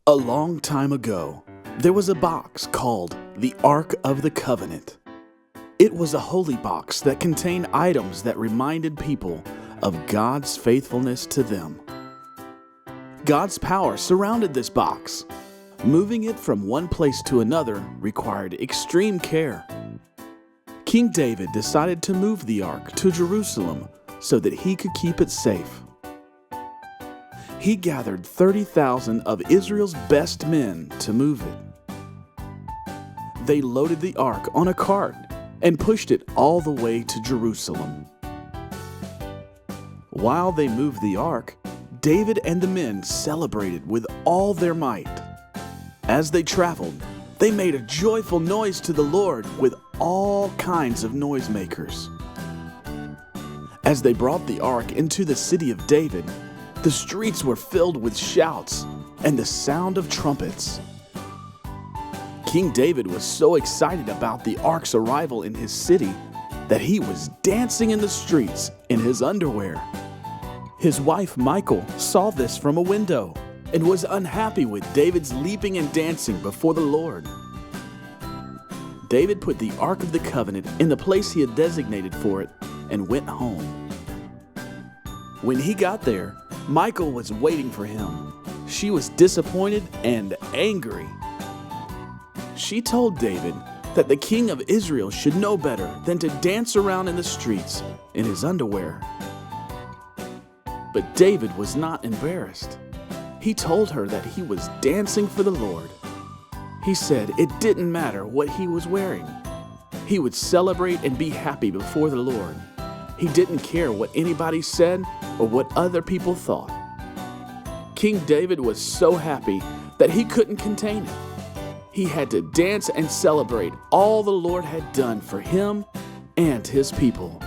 A long time ago, there was a box called the Ark of the Covenant. It was a holy box that contained items that reminded people of God's faithfulness to them. God's power surrounded this box. Moving it from one place to another required extreme care. King David decided to move the ark to Jerusalem so that he could keep it safe. He gathered 30,000 of Israel's best men to move it. They loaded the ark on a cart and pushed it all the way to Jerusalem. While they moved the ark, David and the men celebrated with all their might. As they traveled, they made a joyful noise to the Lord with all kinds of noisemakers. As they brought the ark into the city of David, the streets were filled with shouts and the sound of trumpets. King David was so excited about the ark's arrival in his city that he was dancing in the streets in his underwear. His wife Michal saw this from a window and was unhappy with David's leaping and dancing before the Lord. David put the Ark of the Covenant in the place he had designated for it and went home. When he got there, Michal was waiting for him. She was disappointed and angry. She told David that the king of Israel should know better than to dance around in the streets in his underwear. But David was not embarrassed. He told her that he was dancing for the Lord. He said it didn't matter what he was wearing. He would celebrate and be happy before the Lord. He didn't care what anybody said or what other people thought. King David was so happy that he couldn't contain it. He had to dance and celebrate all the Lord had done for him and his people.